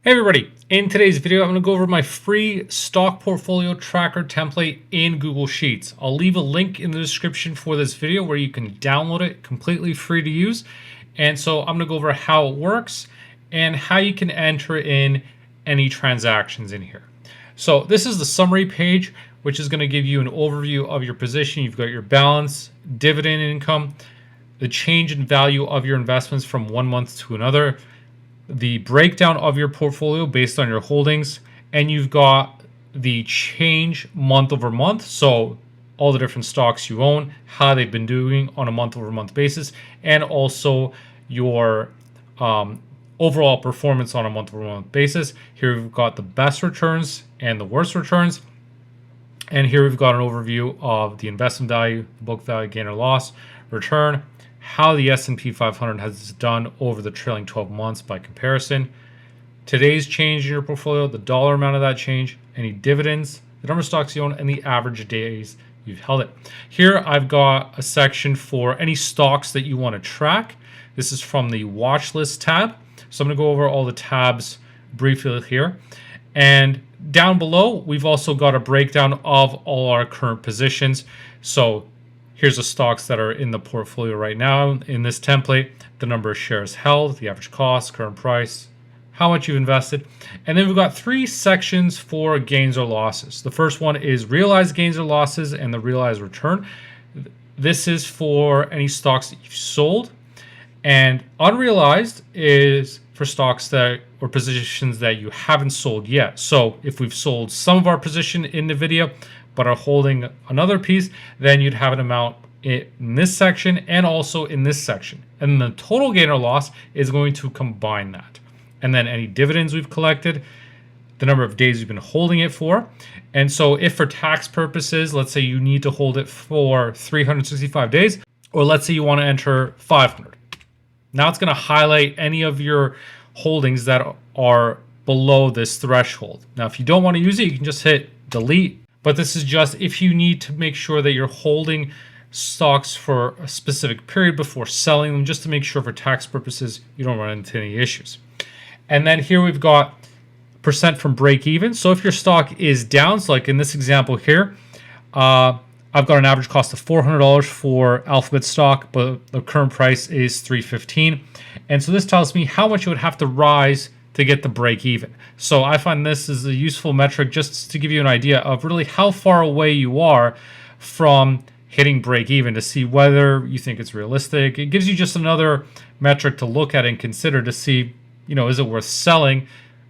Hey everybody, in today's video I'm going to go over my free stock portfolio tracker template in Google Sheets. I'll leave a link in the description for this video where you can download it completely free to use. And so I'm going to go over how it works and how you can enter in any transactions in here. So this is the summary page, which is going to give you an overview of your position. You've got your balance, dividend income, the change in value of your investments from one month to another, the breakdown of your portfolio based on your holdings, and you've got the change month over month. So all the different stocks you own, how they've been doing on a month over month basis, and also your overall performance on a month over month basis. Here we've got the best returns and the worst returns. And here we've got an overview of the investment value, book value, gain or loss, return, how the S&P 500 has done over the trailing 12 months by comparison, today's change in your portfolio, the dollar amount of that change, any dividends, the number of stocks you own, and the average days you've held it. Here I've got a section for any stocks that you want to track. This is from the watch list tab. So I'm going to go over all the tabs briefly here. And down below, we've also got a breakdown of all our current positions. So here's the stocks that are in the portfolio right now in this template, the number of shares held, the average cost, current price, how much you've invested. And then we've got three sections for gains or losses. The first one is realized gains or losses and the realized return. This is for any stocks that you've sold. And unrealized is for stocks that or positions that you haven't sold yet. So if we've sold some of our position in the video, but are holding another piece, then you'd have an amount in this section and also in this section. And the total gain or loss is going to combine that. And then any dividends we've collected, the number of days you've been holding it for. And so if for tax purposes, let's say you need to hold it for 365 days, or let's say you want to enter 500. Now it's going to highlight any of your holdings that are below this threshold. Now, if you don't want to use it, you can just hit delete. But this is just if you need to make sure that you're holding stocks for a specific period before selling them, just to make sure for tax purposes you don't run into any issues. And then here we've got percent from break even. So if your stock is down, so like in this example here, I've got an average cost of $400 for Alphabet stock, but the current price is $315. And so this tells me how much it would have to rise to get the break even. So I find this is a useful metric just to give you an idea of really how far away you are from hitting break even to see whether you think it's realistic. It gives you just another metric to look at and consider to see, is it worth selling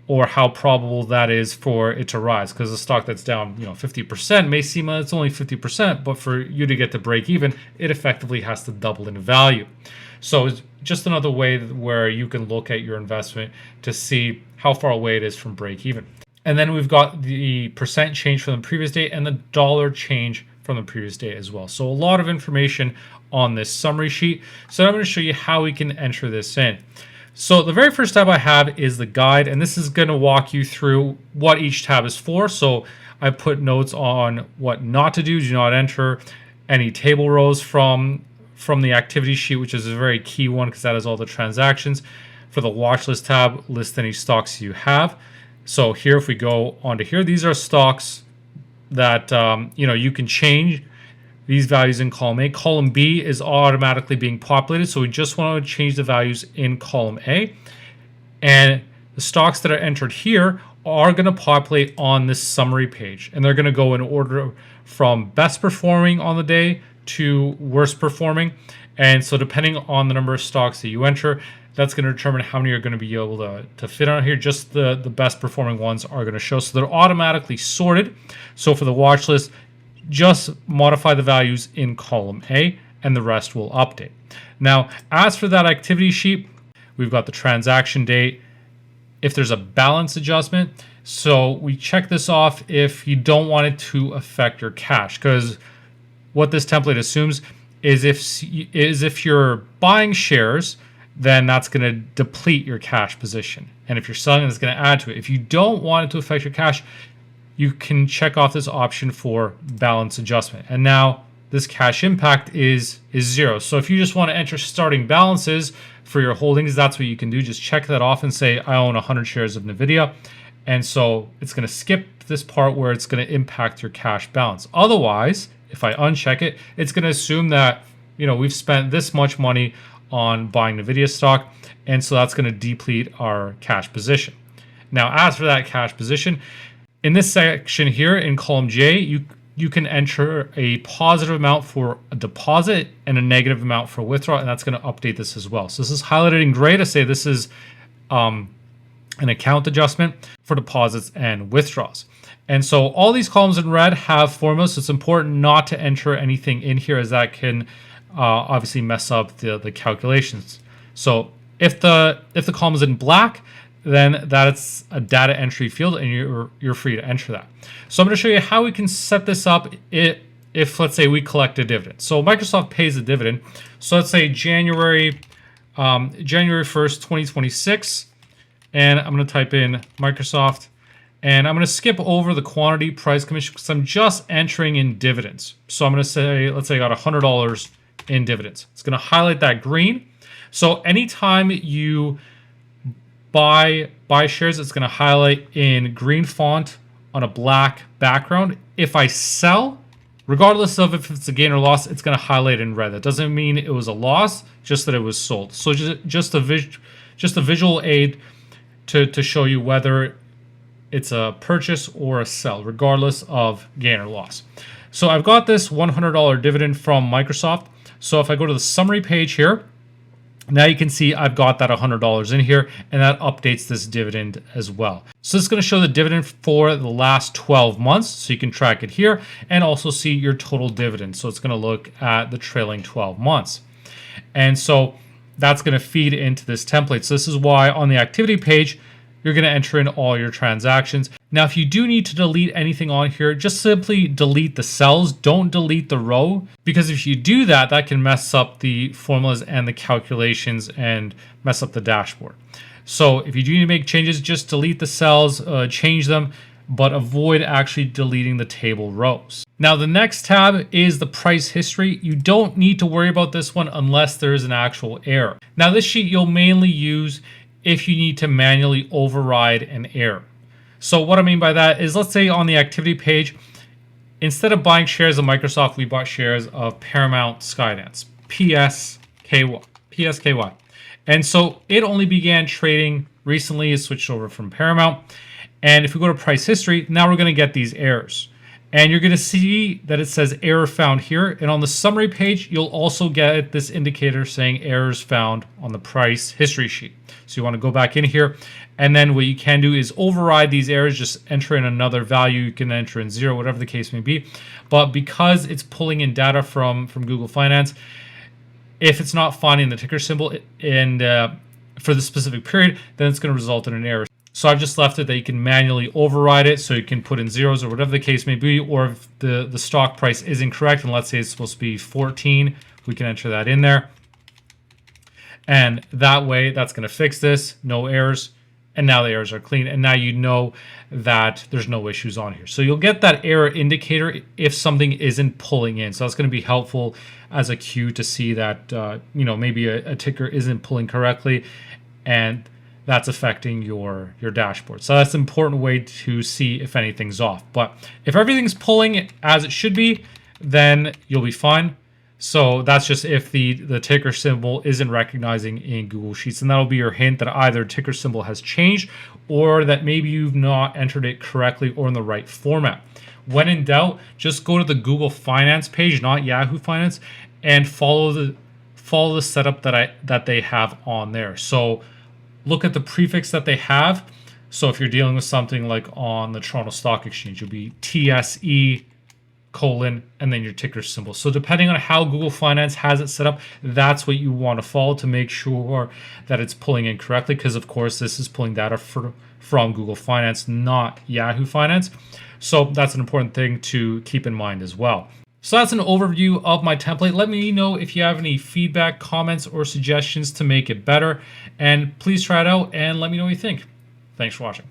or how probable that is for it to rise. Because a stock that's down, 50% may seem it's only 50%, but for you to get to break even, it effectively has to double in value. So it's just another way where you can look at your investment to see how far away it is from break even. And then we've got the percent change from the previous day and the dollar change from the previous day as well. So a lot of information on this summary sheet. So I'm going to show you how we can enter this in. So the very first tab I have is the guide, and this is going to walk you through what each tab is for. So I put notes on what not to do. Do not enter any table rows from the activity sheet, which is a very key one because that has all the transactions. For the watch list tab, list any stocks you have. So here, if we go onto here, these are stocks that you can change these values in column A. Column B is automatically being populated, so we just want to change the values in column A. And the stocks that are entered here are going to populate on this summary page, and they're going to go in order from best performing on the day to worst performing. And so depending on the number of stocks that you enter, that's going to determine how many are going to be able to fit on here. Just the best performing ones are going to show. So they're automatically sorted. So for the watch list, just modify the values in column A and the rest will update. Now, as for that activity sheet, we've got the transaction date, if there's a balance adjustment. So we check this off if you don't want it to affect your cash, because what this template assumes is if you're buying shares, then that's going to deplete your cash position. And if you're selling, it's going to add to it. If you don't want it to affect your cash, you can check off this option for balance adjustment. And now this cash impact is 0. So if you just want to enter starting balances for your holdings, that's what you can do. Just check that off and say, I own 100 shares of NVIDIA. And so it's going to skip this part where it's going to impact your cash balance. Otherwise, if I uncheck it, it's going to assume that, we've spent this much money on buying NVIDIA stock. And so that's going to deplete our cash position. Now, as for that cash position, in this section here in column J, you can enter a positive amount for a deposit and a negative amount for withdrawal, and that's going to update this as well. So this is highlighted in gray to say this is an account adjustment for deposits and withdrawals. And so all these columns in red have formulas. So it's important not to enter anything in here, as that can obviously mess up the calculations. So if the column is in black, then that's a data entry field, and you're free to enter that. So I'm going to show you how we can set this up if let's say we collect a dividend. So Microsoft pays a dividend. So let's say January 1st, 2026, and I'm going to type in Microsoft, and I'm going to skip over the quantity price commission because I'm just entering in dividends. So I'm going to say, let's say I got $100 in dividends. It's going to highlight that green. So anytime you buy shares, it's going to highlight in green font on a black background. If I sell, regardless of if it's a gain or loss, it's going to highlight in red. That doesn't mean it was a loss, just that it was sold. So just a visual aid to show you whether it's a purchase or a sell, regardless of gain or loss. So I've got this $100 dividend from Microsoft. So if I go to the summary page here, now you can see I've got that $100 in here, and that updates this dividend as well. So it's going to show the dividend for the last 12 months. So you can track it here and also see your total dividend. So it's going to look at the trailing 12 months. And so that's going to feed into this template. So this is why on the activity page, you're going to enter in all your transactions. Now, if you do need to delete anything on here, just simply delete the cells. Don't delete the row, because if you do that, that can mess up the formulas and the calculations and mess up the dashboard. So if you do need to make changes, just delete the cells, change them, but avoid actually deleting the table rows. Now, the next tab is the price history. You don't need to worry about this one unless there is an actual error. Now, this sheet you'll mainly use if you need to manually override an error. So what I mean by that is, let's say on the activity page, instead of buying shares of Microsoft, we bought shares of Paramount Skydance, PSKY. And so it only began trading recently. It switched over from Paramount. And if we go to price history, now we're going to get these errors. And you're going to see that it says error found here. And on the summary page, you'll also get this indicator saying errors found on the price history sheet. So you want to go back in here. And then what you can do is override these errors, just enter in another value. You can enter in 0, whatever the case may be. But because it's pulling in data from Google Finance, if it's not finding the ticker symbol and for the specific period, then it's going to result in an error. So I've just left it that you can manually override it, so you can put in zeros or whatever the case may be, or if the stock price is incorrect, and let's say it's supposed to be 14, we can enter that in there. And that way, that's going to fix this, no errors, and now the errors are clean, and now you know that there's no issues on here. So you'll get that error indicator if something isn't pulling in. So that's going to be helpful as a cue to see that maybe a ticker isn't pulling correctly, and that's affecting your dashboard. So that's an important way to see if anything's off. But if everything's pulling as it should be, then you'll be fine. So that's just if the ticker symbol isn't recognizing in Google Sheets. And that'll be your hint that either ticker symbol has changed or that maybe you've not entered it correctly or in the right format. When in doubt, just go to the Google Finance page, not Yahoo Finance, and follow the setup that they have on there. So look at the prefix that they have. So if you're dealing with something like on the Toronto Stock Exchange, it'll be TSE : and then your ticker symbol. So depending on how Google Finance has it set up, that's what you want to follow to make sure that it's pulling in correctly, because of course this is pulling data from Google Finance, not Yahoo Finance. So that's an important thing to keep in mind as well. So that's an overview of my template. Let me know if you have any feedback, comments, or suggestions to make it better. And please try it out and let me know what you think. Thanks for watching.